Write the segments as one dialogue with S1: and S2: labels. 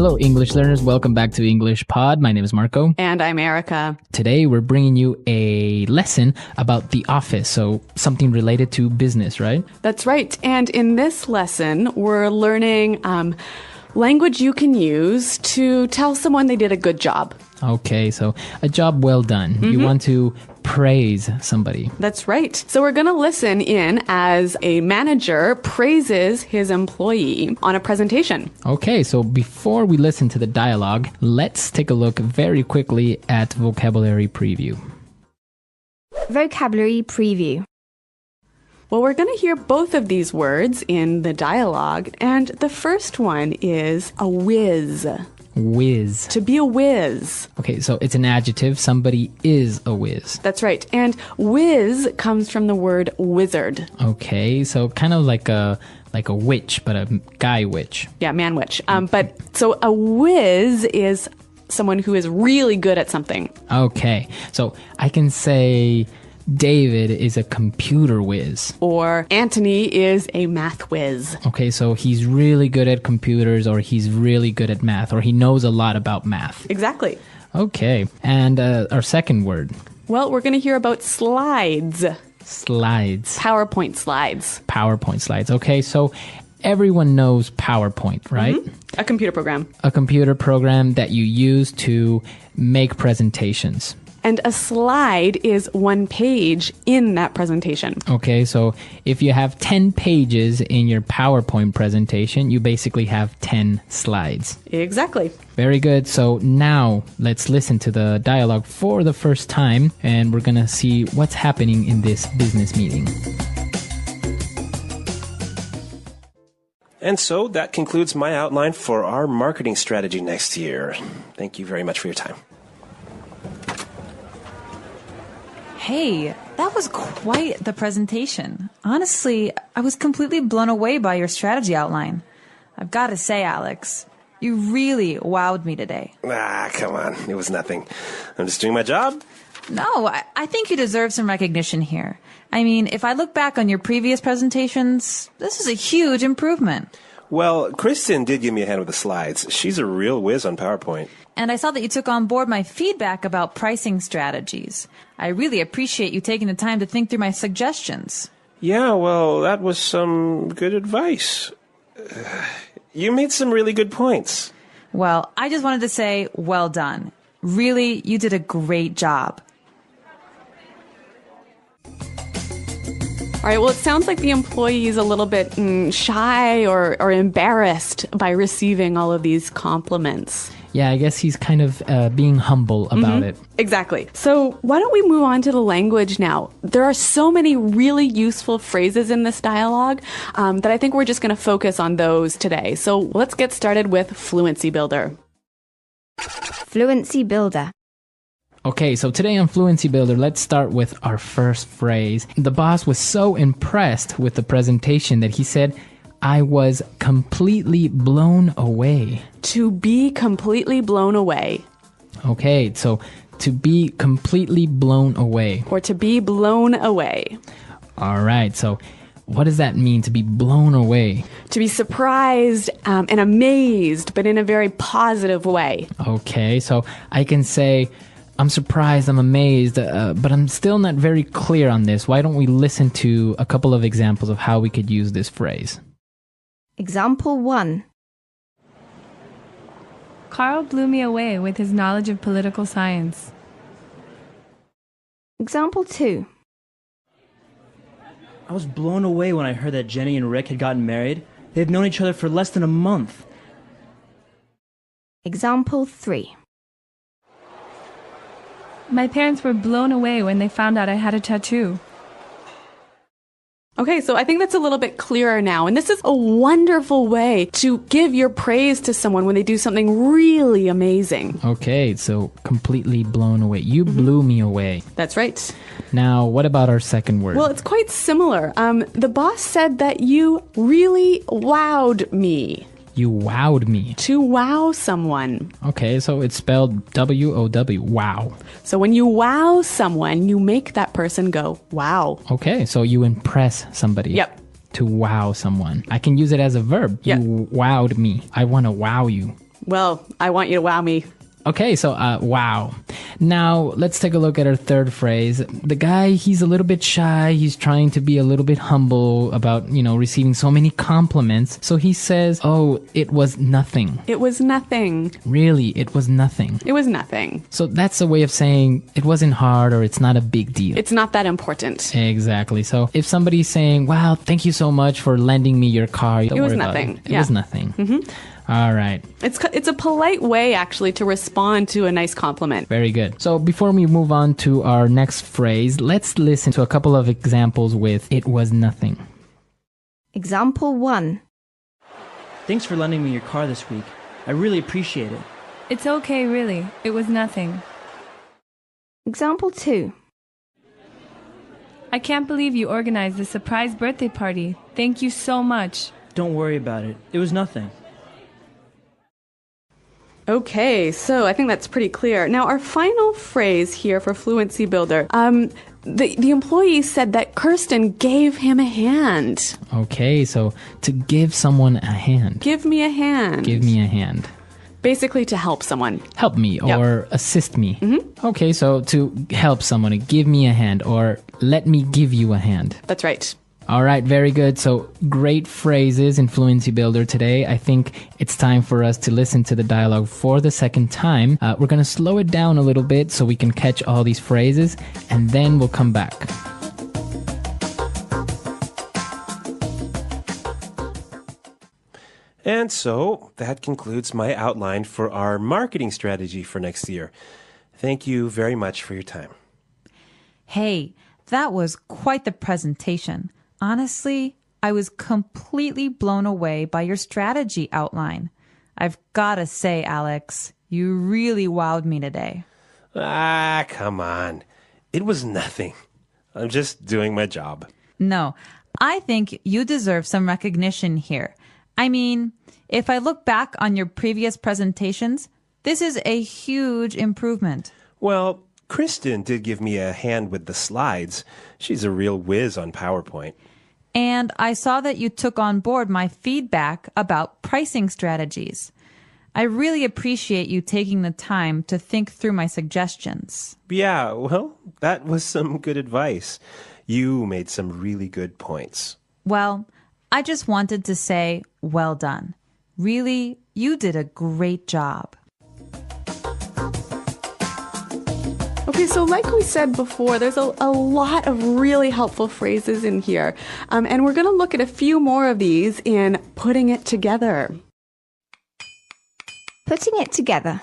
S1: Hello, English learners. Welcome back to English Pod. My name is Marco.
S2: And I'm Erica.
S1: Today, we're bringing you a lesson about the office, so something related to business, right?
S2: That's right. And in this lesson, we're learning language you can use to tell someone they did a good job.
S1: Okay, so a job well done. You want to praise somebody.
S2: That's right. So we're going to listen in as a manager praises his employee on a presentation.
S1: Okay, so before we listen to the dialogue, let's take a look very quickly at vocabulary preview.
S3: Vocabulary preview.
S2: Well, we're going to hear both of these words in the dialogue, and the first one is a whiz.
S1: Whiz.
S2: To be a whiz.
S1: Okay, so it's an adjective. Somebody is a whiz.
S2: That's right. And whiz comes from the word wizard.
S1: Okay, so kind of like a witch, but a guy witch.
S2: Yeah, man witch. But so a whiz is someone who is really good at something.
S1: Okay, so I can say David is a computer whiz.
S2: Or Anthony is a math whiz.
S1: Okay, so he's really good at computers, or he's really good at math, or he knows a lot about math.
S2: Exactly.
S1: Okay, and our second word.
S2: Well, we're going to hear about slides.
S1: Slides.
S2: PowerPoint slides.
S1: PowerPoint slides. Okay, so everyone knows PowerPoint, right?
S2: A computer program.
S1: A computer program that you use to make presentations.
S2: And a slide is one page in that presentation.
S1: Okay, so if you have 10 pages in your PowerPoint presentation, you basically have 10 slides.
S2: Exactly.
S1: Very good. So now let's listen to the dialogue for the first time, and we're going to see what's happening in this business meeting.
S4: And so that concludes my outline for our marketing strategy next year. Thank you very much for your time.
S5: Hey, that was quite the presentation. Honestly, I was completely blown away by your strategy outline. I've got to say, Alex, you really wowed me today.
S4: Come on. It was nothing. I'm just doing my job.
S5: No, I think you deserve some recognition here. I mean, if I look back on your previous presentations, this is a huge improvement.
S4: Well, Kristen did give me a hand with the slides. She's a real whiz on PowerPoint.
S5: And I saw that you took on board my feedback about pricing strategies. I really appreciate you taking the time to think through my suggestions.
S4: Yeah, well, that was some good advice. You made some really good points.
S5: Well, I just wanted to say, well done. Really, you did a great job.
S2: All right, well, it sounds like the employee is a little bit shy or embarrassed by receiving all of these compliments.
S1: Yeah, I guess he's kind of being humble about it.
S2: Exactly. So why don't we move on to the language now? There are so many really useful phrases in this dialogue that I think we're just going to focus on those today. So let's get started with Fluency Builder.
S3: Fluency builder.
S1: Okay, so today on Fluency Builder, let's start with our first phrase. The boss was so impressed with the presentation that he said, I was completely blown away.
S2: To be completely blown away.
S1: Okay, so to be completely blown away.
S2: Or to be blown away.
S1: All right, so what does that mean, to be blown away?
S2: To be surprised and amazed, but in a very positive way.
S1: Okay, so I can say, I'm surprised, I'm amazed, but I'm still not very clear on this. Why don't we listen to a couple of examples of how we could use this phrase?
S3: Example 1.
S6: Carl blew me away with his knowledge of political science.
S3: Example 2.
S7: I was blown away when I heard that Jenny and Rick had gotten married. They've known each other for less than a month.
S3: Example 3.
S6: My parents were blown away when they found out I had a tattoo.
S2: Okay, so I think that's a little bit clearer now. And this is a wonderful way to give your praise to someone when they do something really amazing.
S1: Okay, so completely blown away. You blew me away.
S2: That's right.
S1: Now, what about our second word?
S2: Well, it's quite similar. The boss said that you really wowed me.
S1: You wowed me.
S2: To wow someone.
S1: Okay, so it's spelled W-O-W, wow.
S2: So when you wow someone, you make that person go, wow.
S1: Okay, so you impress somebody.
S2: Yep.
S1: To wow someone. I can use it as a verb.
S2: Yep.
S1: You wowed me. I want to wow you.
S2: Well, I want you to wow me.
S1: Okay, so wow. Now let's take a look at our third phrase. The guy, he's a little bit shy. He's trying to be a little bit humble about, receiving so many compliments. So he says, oh, it was nothing.
S2: It was nothing.
S1: Really, it was nothing.
S2: It was nothing.
S1: So that's a way of saying it wasn't hard or it's not a big deal.
S2: It's not that important.
S1: Exactly. So if somebody's saying, wow, thank you so much for lending me your car. Don't
S2: It was
S1: worry about
S2: nothing.
S1: It was nothing. All right.
S2: It's a polite way, actually, to respond to a nice compliment.
S1: Very good. So before we move on to our next phrase, let's listen to a couple of examples with it was nothing.
S3: Example 1.
S7: Thanks for lending me your car this week. I really appreciate it.
S6: It's okay, really. It was nothing.
S3: Example 2.
S6: I can't believe you organized this surprise birthday party. Thank you so much.
S7: Don't worry about it. It was nothing.
S2: Okay, so I think that's pretty clear. Now, our final phrase here for Fluency Builder. The employee said that Kirsten gave him a hand.
S1: Okay, so to give someone a hand.
S2: Give me a hand.
S1: Give me a hand.
S2: Basically, to help someone.
S1: Help me or assist me. Okay, so to help someone, give me a hand or let me give you a hand.
S2: That's right.
S1: All right, very good. So great phrases in Fluency Builder today. I think it's time for us to listen to the dialogue for the second time. We're going to slow it down a little bit so we can catch all these phrases, and then we'll come back.
S4: And so that concludes my outline for our marketing strategy for next year. Thank you very much for your time.
S5: Hey, that was quite the presentation. Honestly, I was completely blown away by your strategy outline. I've got to say, Alex, you really wowed me today.
S4: Ah, come on. It was nothing. I'm just doing my job.
S5: No, I think you deserve some recognition here. I mean, if I look back on your previous presentations, this is a huge improvement.
S4: Well, Kristen did give me a hand with the slides. She's a real whiz on PowerPoint.
S5: And I saw that you took on board my feedback about pricing strategies. I really appreciate you taking the time to think through my suggestions.
S4: Yeah, well, that was some good advice. You made some really good points.
S5: Well, I just wanted to say, well done. Really, you did a great job.
S2: Okay, so like we said before, there's a lot of really helpful phrases in here. And we're going to look at a few more of these in putting it together.
S3: Putting it together.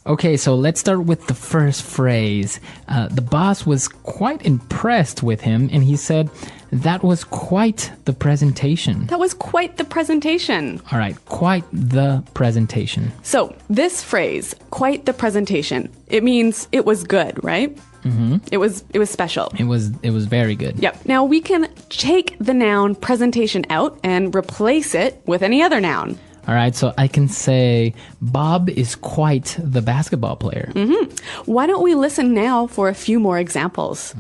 S1: Okay, so let's start with the first phrase. The boss was quite impressed with him, and he said, that was quite the presentation.
S2: That was quite the presentation.
S1: All right, quite the presentation.
S2: So this phrase, quite the presentation, it means it was good, right? Mm-hmm. It was special.
S1: It was very good.
S2: Yep. Now we can take the noun presentation out and replace it with any other noun.
S1: All right, so I can say Bob is quite the basketball player.
S2: Mm-hmm. Why don't we listen now for a few more examples?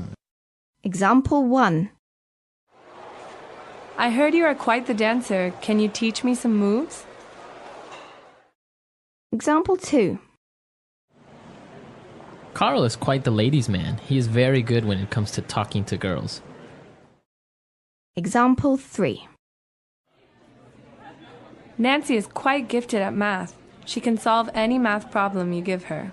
S3: Example 1.
S6: I heard you are quite the dancer. Can you teach me some moves?
S3: Example 2.
S8: Carl is quite the ladies' man. He is very good when it comes to talking to girls.
S3: Example 3.
S6: Nancy is quite gifted at math. She can solve any math problem you give her.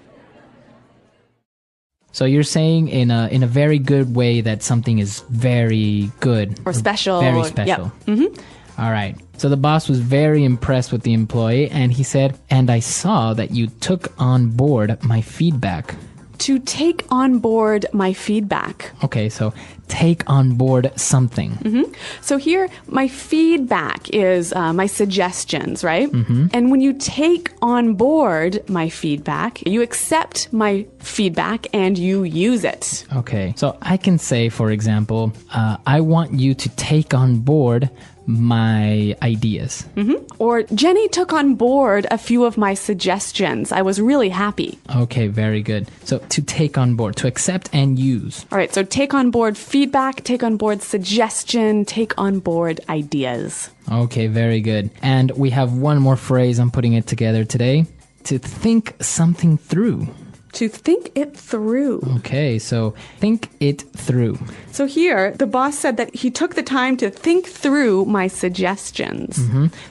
S1: So you're saying in a very good way that something is very good.
S2: Or special.
S1: Very special.
S2: Yep. Mm-hmm.
S1: All right. So the boss was very impressed with the employee, and he said, and I saw that you took on board my feedback.
S2: To take on board my feedback.
S1: Okay, so take on board something.
S2: Mm-hmm. So here, my feedback is my suggestions, right?
S1: Mm-hmm.
S2: And when you take on board my feedback, you accept my feedback and you use it.
S1: Okay, so I can say, for example, I want you to take on board my ideas.
S2: Mm-hmm. Or Jenny took on board a few of my suggestions. I was really happy.
S1: Okay, very good. So to take on board, to accept and use.
S2: All right, so take on board feedback, take on board suggestion, take on board ideas.
S1: Okay, very good. And we have one more phrase. I'm putting it together today. To think something through.
S2: To think it through.
S1: Okay, so think it through.
S2: So here, the boss said that he took the time to think through my suggestions.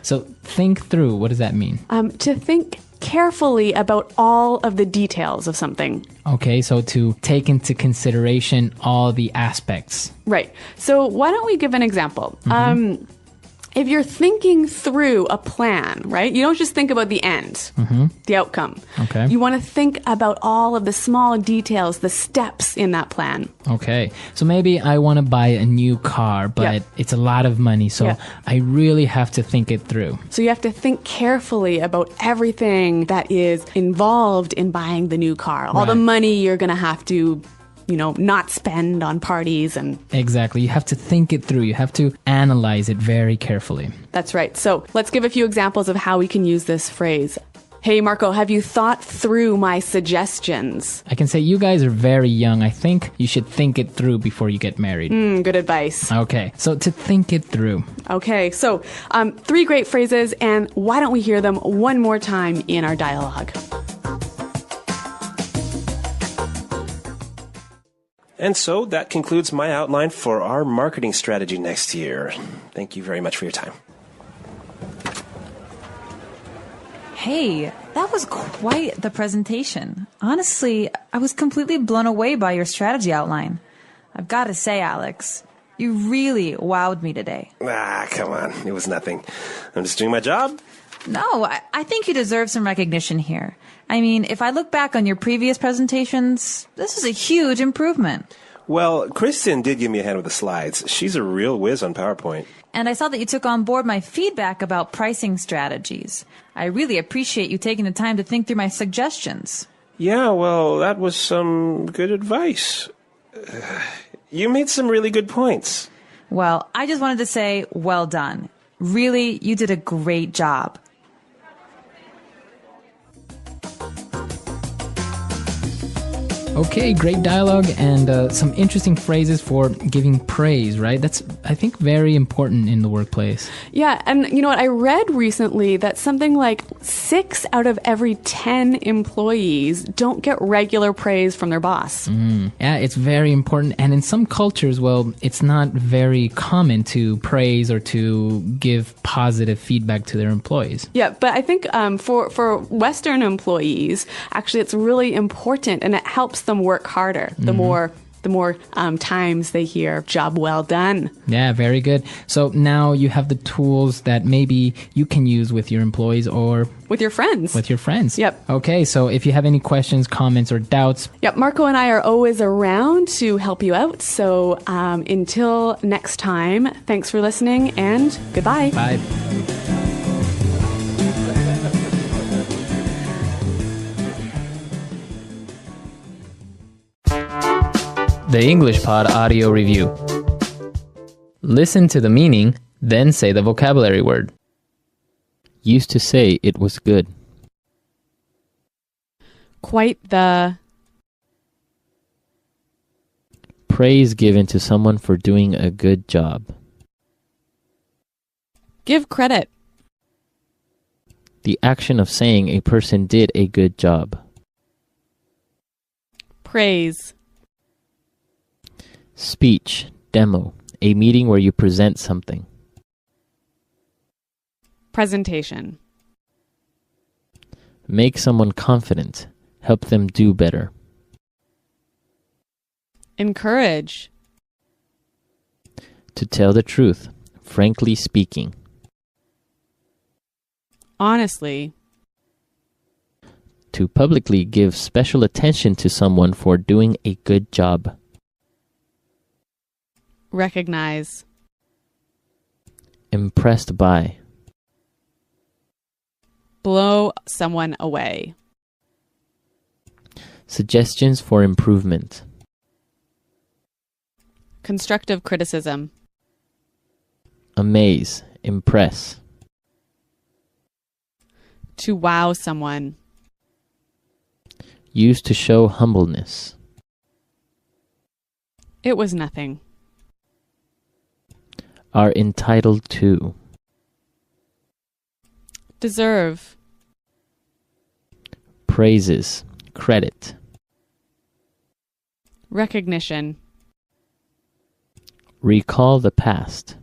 S1: So think through, what does that mean?
S2: To think carefully about all of the details of something.
S1: Okay, so to take into consideration all the aspects.
S2: Right. So why don't we give an example? If you're thinking through a plan, right? You don't just think about the end, the outcome.
S1: Okay.
S2: You want to think about all of the small details, the steps in that plan.
S1: Okay, so maybe I want to buy a new car, but it's a lot of money, so I really have to think it through.
S2: So you have to think carefully about everything that is involved in buying the new car. All the money you're going to have to not spend on parties and...
S1: Exactly. You have to think it through. You have to analyze it very carefully.
S2: That's right. So let's give a few examples of how we can use this phrase. Hey, Marco, have you thought through my suggestions?
S1: I can say you guys are very young. I think you should think it through before you get married.
S2: Good advice.
S1: Okay, so to think it through.
S2: Okay, so 3 great phrases, and why don't we hear them one more time in our dialogue?
S4: And so that concludes my outline for our marketing strategy next year. Thank you very much for your time.
S5: Hey, that was quite the presentation. Honestly, I was completely blown away by your strategy outline. I've got to say, Alex, you really wowed me today.
S4: Come on. It was nothing. I'm just doing my job.
S5: No, I think you deserve some recognition here. I mean, if I look back on your previous presentations, this is a huge improvement.
S4: Well, Kristen did give me a hand with the slides. She's a real whiz on PowerPoint.
S5: And I saw that you took on board my feedback about pricing strategies. I really appreciate you taking the time to think through my suggestions.
S4: Yeah, well, that was some good advice. You made some really good points.
S5: Well, I just wanted to say, well done. Really, you did a great job.
S1: Okay, great dialogue and some interesting phrases for giving praise, right? That's, I think, very important in the workplace.
S2: Yeah, and you know what? I read recently that something like 6 out of every 10 employees don't get regular praise from their boss.
S1: Yeah, it's very important. And in some cultures, well, it's not very common to praise or to give positive feedback to their employees.
S2: Yeah, but I think for Western employees, actually, it's really important, and it helps them work harder. The more times they hear "job well done."
S1: Yeah, very good. So now you have the tools that maybe you can use with your employees or
S2: with your friends. Yep.
S1: Okay, so if you have any questions, comments, or doubts.
S2: Yep, Marco and I are always around to help you out. So until next time, thanks for listening and goodbye.
S1: Bye. The English Pod Audio Review. Listen to the meaning, then say the vocabulary word.
S8: Used to say it was good.
S2: Quite the...
S8: Praise given to someone for doing a good job.
S2: Give credit.
S8: The action of saying a person did a good job.
S2: Praise.
S8: Speech, demo, a meeting where you present something.
S2: Presentation.
S8: Make someone confident, help them do better.
S2: Encourage.
S8: To tell the truth, frankly speaking.
S2: Honestly.
S8: To publicly give special attention to someone for doing a good job.
S2: Recognize.
S8: Impressed by.
S2: Blow someone away.
S8: Suggestions for improvement.
S2: Constructive criticism.
S8: Amaze, impress.
S2: To wow someone.
S8: Used to show humbleness.
S2: It was nothing.
S8: Are entitled to.
S2: Deserve.
S8: Praises. Credit.
S2: Recognition.
S8: Recall the past.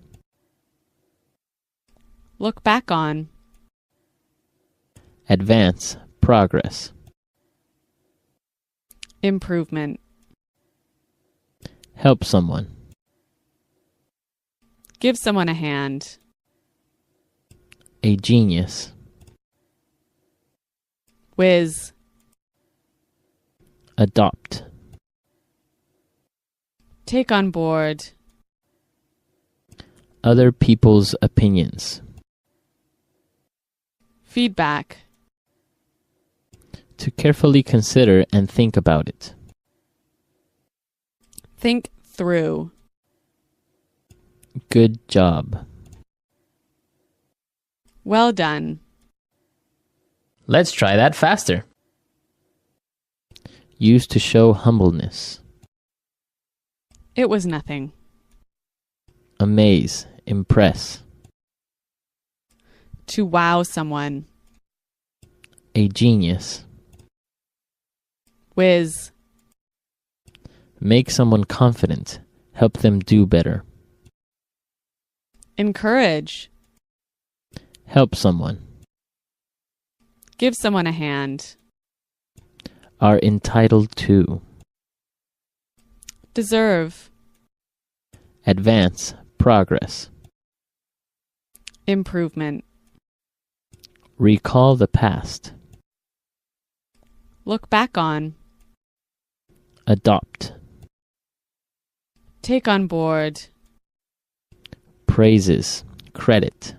S2: Look back on.
S8: Advance. Progress.
S2: Improvement.
S8: Help someone.
S2: Give someone a hand.
S8: A genius.
S2: Whiz.
S8: Adopt.
S2: Take on board.
S8: Other people's opinions.
S2: Feedback.
S8: To carefully consider and think about it.
S2: Think through.
S8: Good job.
S2: Well done.
S1: Let's try that faster.
S8: Used to show humbleness.
S2: It was nothing.
S8: Amaze. Impress.
S2: To wow someone.
S8: A genius.
S2: Whiz.
S8: Make someone confident. Help them do better.
S2: Encourage.
S8: Help someone.
S2: Give someone a hand.
S8: Are entitled to.
S2: Deserve.
S8: Advance. Progress.
S2: Improvement.
S8: Recall the past.
S2: Look back on.
S8: Adopt.
S2: Take on board.
S8: Praises. Credit.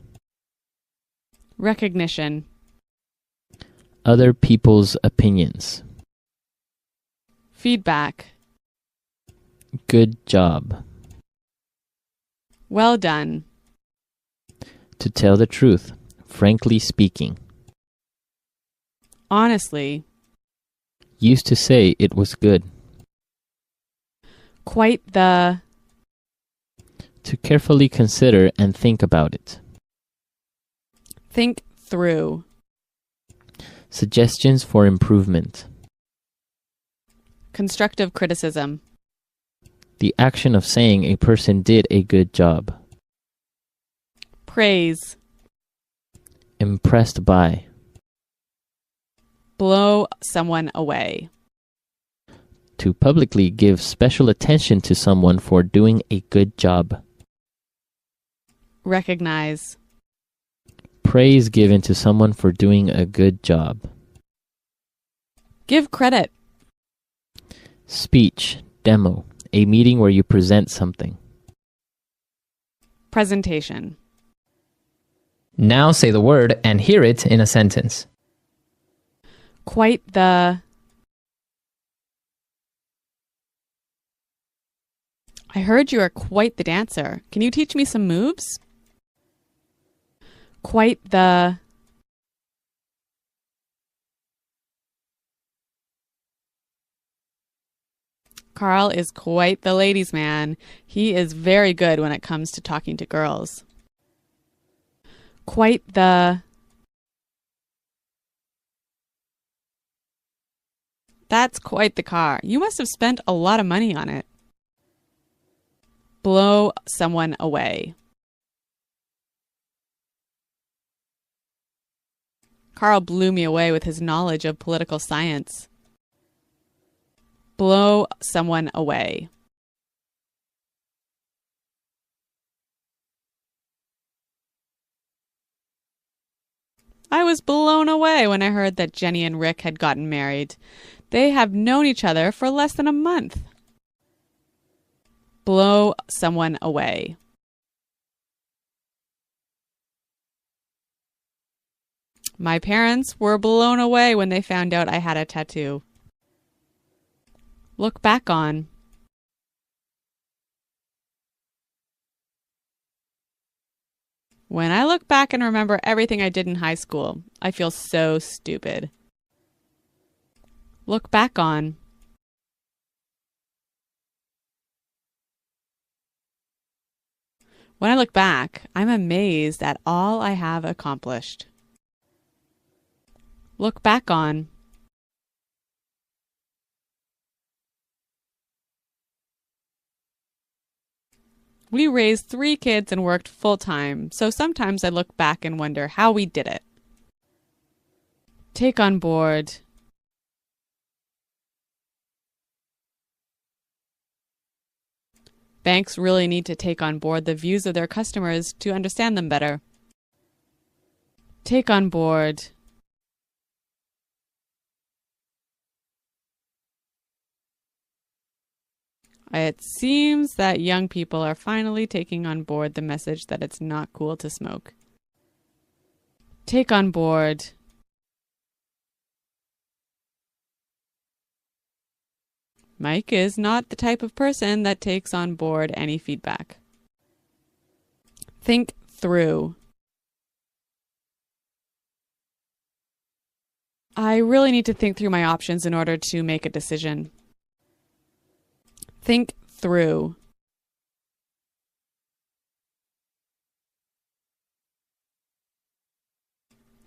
S2: Recognition.
S8: Other people's opinions.
S2: Feedback.
S8: Good job.
S2: Well done.
S8: To tell the truth. Frankly speaking.
S2: Honestly.
S8: Used to say it was good.
S2: Quite the.
S8: To carefully consider and think about it.
S2: Think through.
S8: Suggestions for improvement.
S2: Constructive criticism.
S8: The action of saying a person did a good job.
S2: Praise.
S8: Impressed by.
S2: Blow someone away.
S8: To publicly give special attention to someone for doing a good job.
S2: Recognize.
S8: Praise given to someone for doing a good job.
S2: Give credit.
S8: Speech, demo, a meeting where you present something.
S2: Presentation.
S1: Now say the word and hear it in a sentence.
S2: Quite the. I heard you are quite the dancer. Can you teach me some moves? Quite the. Carl is quite the ladies' man. He is very good when it comes to talking to girls. Quite the. That's quite the car. You must have spent a lot of money on it. Blow someone away. Carl blew me away with his knowledge of political science. Blow someone away. I was blown away when I heard that Jenny and Rick had gotten married. They have known each other for less than a month. Blow someone away. My parents were blown away when they found out I had a tattoo. Look back on. When I look back and remember everything I did in high school, I feel so stupid. Look back on. When I look back, I'm amazed at all I have accomplished. Look back on. We raised 3 kids and worked full-time, so sometimes I look back and wonder how we did it. Take on board. Banks really need to take on board the views of their customers to understand them better. Take on board. It seems that young people are finally taking on board the message that it's not cool to smoke. Take on board. Mike is not the type of person that takes on board any feedback. Think through. I really need to think through my options in order to make a decision. Think through.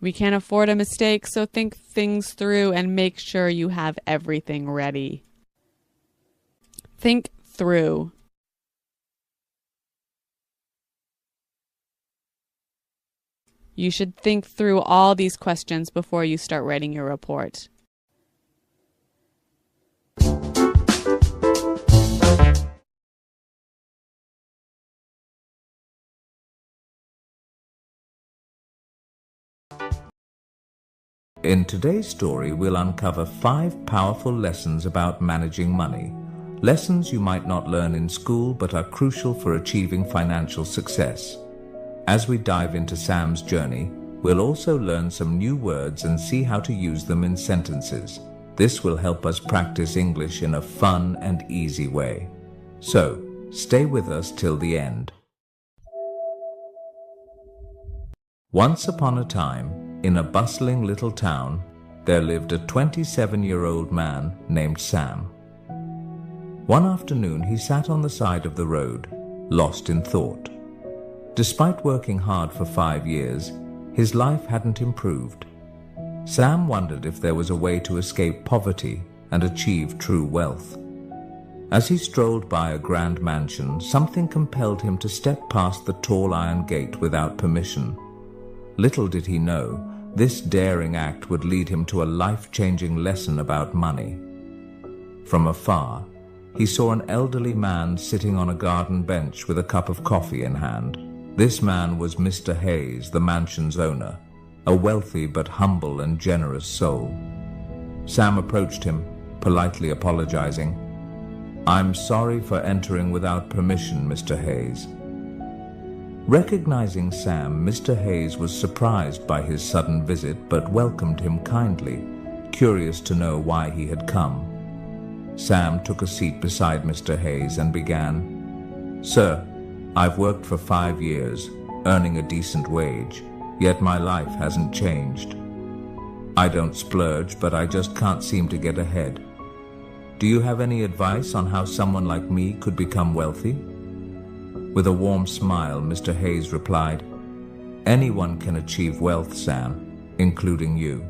S2: We can't afford a mistake, so think things through and make sure you have everything ready. Think through. You should think through all these questions before you start writing your report.
S9: In today's story, we'll uncover 5 powerful lessons about managing money. Lessons you might not learn in school but are crucial for achieving financial success. As we dive into Sam's journey, we'll also learn some new words and see how to use them in sentences. This will help us practice English in a fun and easy way. So, stay with us till the end. Once upon a time, in a bustling little town, there lived a 27-year-old man named Sam. One afternoon, he sat on the side of the road, lost in thought. Despite working hard for 5 years, his life hadn't improved. Sam wondered if there was a way to escape poverty and achieve true wealth. As he strolled by a grand mansion, something compelled him to step past the tall iron gate without permission. Little did he know, this daring act would lead him to a life-changing lesson about money. From afar, he saw an elderly man sitting on a garden bench with a cup of coffee in hand. This man was Mr. Hayes, the mansion's owner, a wealthy but humble and generous soul. Sam approached him, politely apologizing. "I'm sorry for entering without permission, Mr. Hayes." Recognizing Sam, Mr. Hayes was surprised by his sudden visit but welcomed him kindly, curious to know why he had come. Sam took a seat beside Mr. Hayes and began, "Sir, I've worked for 5 years, earning a decent wage, yet my life hasn't changed. I don't splurge, but I just can't seem to get ahead. Do you have any advice on how someone like me could become wealthy?" With a warm smile, Mr. Hayes replied, "Anyone can achieve wealth, Sam, including you."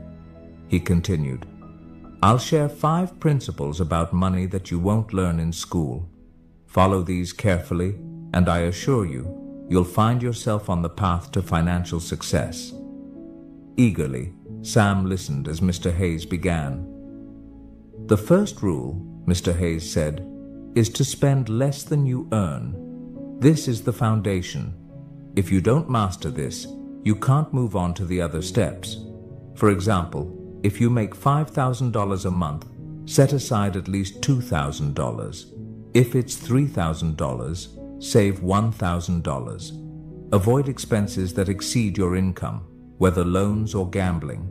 S9: He continued, "I'll share 5 principles about money that you won't learn in school. Follow these carefully, and I assure you, you'll find yourself on the path to financial success." Eagerly, Sam listened as Mr. Hayes began. "The first rule," Mr. Hayes said, "is to spend less than you earn. This is the foundation. If you don't master this, you can't move on to the other steps. For example, if you make $5,000 a month, set aside at least $2,000. If it's $3,000, save $1,000. Avoid expenses that exceed your income, whether loans or gambling.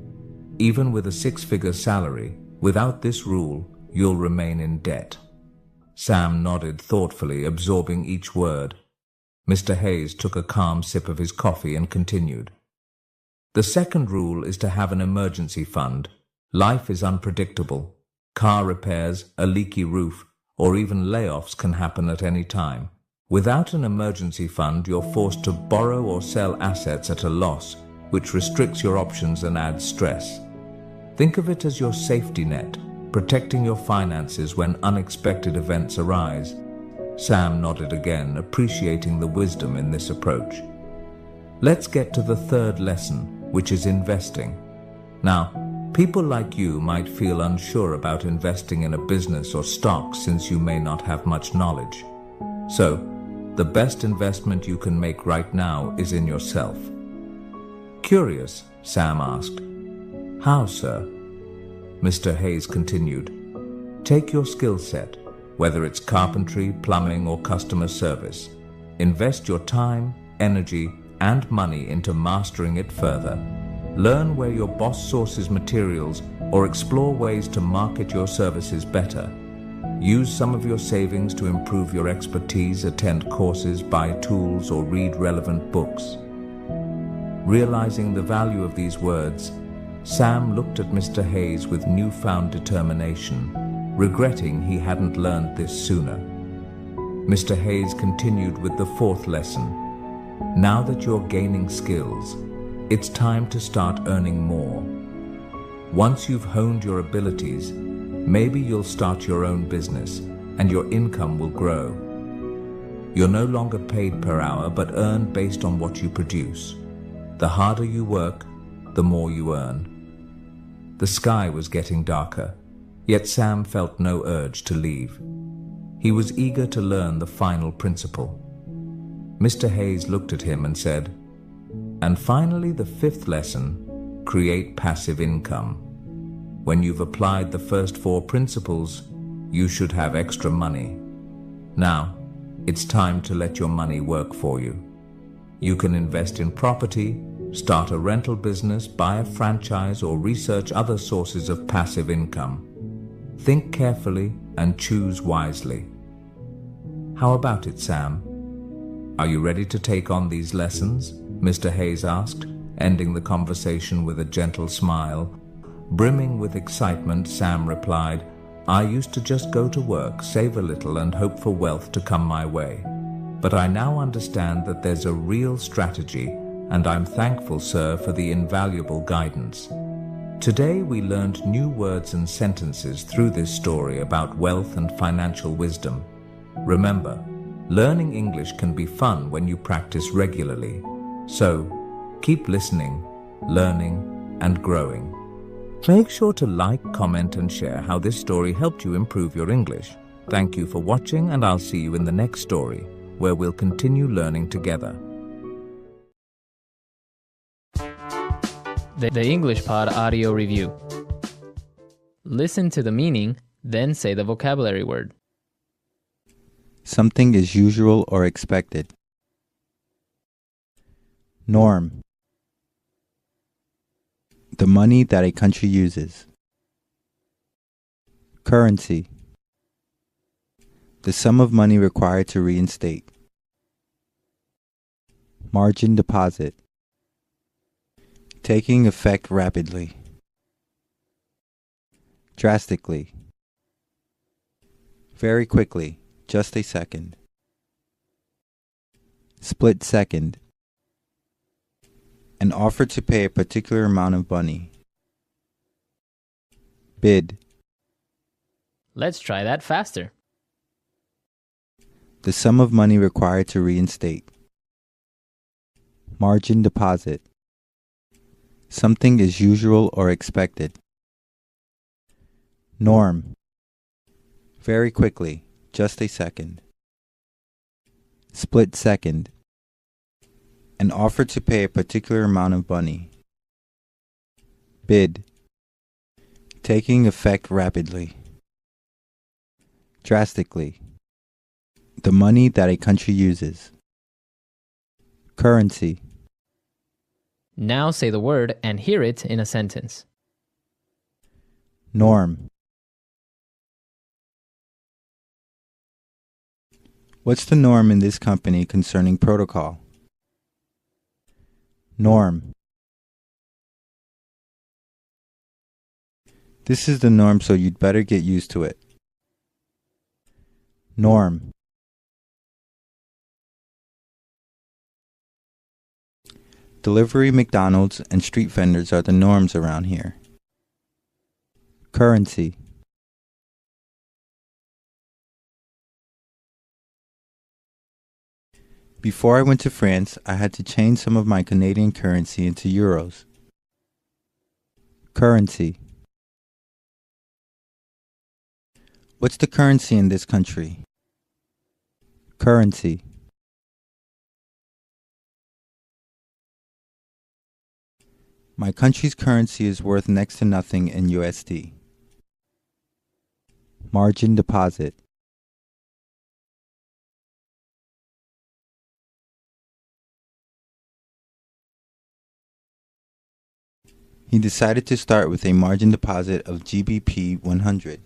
S9: Even with a 6-figure salary, without this rule, you'll remain in debt." Sam nodded thoughtfully, absorbing each word. Mr. Hayes took a calm sip of his coffee and continued. "The second rule is to have an emergency fund. Life is unpredictable. Car repairs, a leaky roof, or even layoffs can happen at any time. Without an emergency fund, you're forced to borrow or sell assets at a loss, which restricts your options and adds stress. Think of it as your safety net, protecting your finances when unexpected events arise. Sam nodded again, appreciating the wisdom in this approach. Let's get to the third lesson, which is investing. Now, people like you might feel unsure about investing in a business or stock since you may not have much knowledge. So, the best investment you can make right now is in yourself. Curious, Sam asked. How, sir? Mr. Hayes continued. Take your skill set, whether it's carpentry, plumbing, or customer service. Invest your time, energy, and money into mastering it further. Learn where your boss sources materials or explore ways to market your services better. Use some of your savings to improve your expertise, attend courses, buy tools, or read relevant books. Realizing the value of these words, Sam looked at Mr. Hayes with newfound determination, regretting he hadn't learned this sooner. Mr. Hayes continued with the fourth lesson. Now that you're gaining skills, it's time to start earning more. Once you've honed your abilities, maybe you'll start your own business and your income will grow. You're no longer paid per hour but earn based on what you produce. The harder you work, the more you earn. The sky was getting darker, yet Sam felt no urge to leave. He was eager to learn the final principle. Mr. Hayes looked at him and said, "And finally, the fifth lesson, create passive income. When you've applied the first four principles, you should have extra money. Now, it's time to let your money work for you. You can invest in property, start a rental business, buy a franchise, or research other sources of passive income. Think carefully and choose wisely." How about it, Sam? Are you ready to take on these lessons? Mr. Hayes asked, ending the conversation with a gentle smile. Brimming with excitement, Sam replied, "I used to just go to work, save a little, and hope for wealth to come my way. But I now understand that there's a real strategy, and I'm thankful, sir, for the invaluable guidance." Today we learned new words and sentences through this story about wealth and financial wisdom. Remember, learning English can be fun when you practice regularly. So, keep listening, learning, and growing. Make sure to like, comment, and share how this story helped you improve your English. Thank you for watching, and I'll see you in the next story, where we'll continue learning together.
S1: The English Pod Audio Review. Listen to the meaning, then say the vocabulary word.
S10: Something is usual or expected. Norm. The money that a country uses. Currency. The sum of money required to reinstate. Margin deposit. Taking effect rapidly. Drastically. Very quickly, just a second. Split second. An offer to pay a particular amount of money. Bid.
S1: Let's try that faster.
S10: The sum of money required to reinstate. Margin deposit. Something is usual or expected. Norm. Very quickly, just a second. Split second. An offer to pay a particular amount of money. Bid. Taking effect rapidly. Drastically. The money that a country uses. Currency.
S1: Now say the word and hear it in a sentence.
S10: Norm. What's the norm in this company concerning protocol? Norm. This is the norm, so you'd better get used to it. Norm. Delivery, McDonald's, and street vendors are the norms around here. Currency. Before I went to France, I had to change some of my Canadian currency into euros. Currency. What's the currency in this country? Currency. My country's currency is worth next to nothing in USD. Margin deposit. He decided to start with a margin deposit of GBP 100.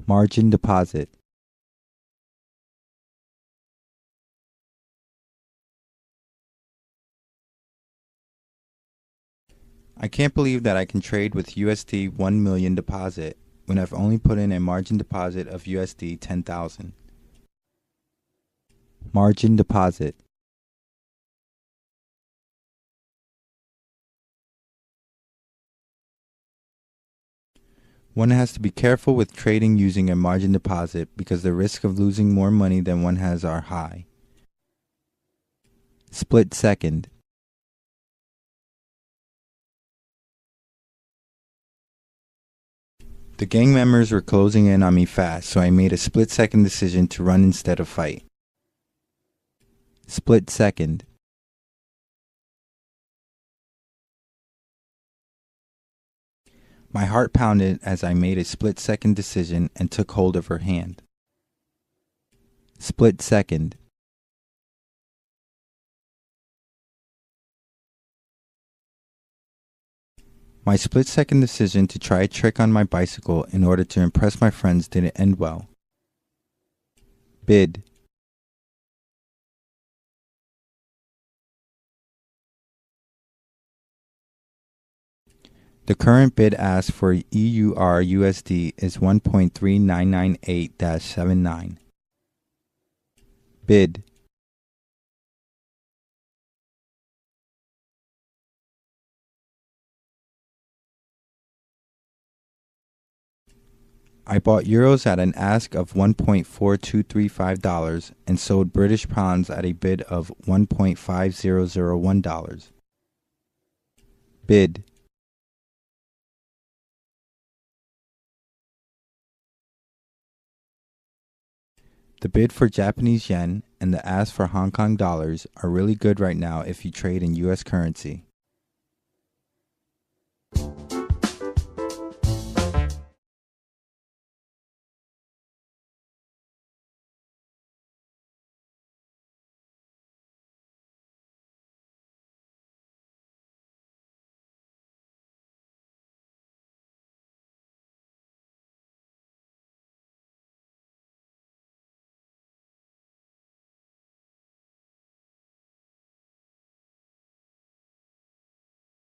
S10: Margin deposit. I can't believe that I can trade with USD 1 million deposit when I've only put in a margin deposit of USD 10,000. Margin deposit. One has to be careful with trading using a margin deposit because the risk of losing more money than one has are high. Split second. The gang members were closing in on me fast, so I made a split-second decision to run instead of fight. Split second. My heart pounded as I made a split-second decision and took hold of her hand. Split second. My split-second decision to try a trick on my bicycle in order to impress my friends didn't end well. Bid. The current bid ask for EUR USD is 1.3998-79. Bid. I bought euros at an ask of $1.4235 and sold British pounds at a bid of $1.5001. Bid. The bid for Japanese yen and the ask for Hong Kong dollars are really good right now if you trade in US currency.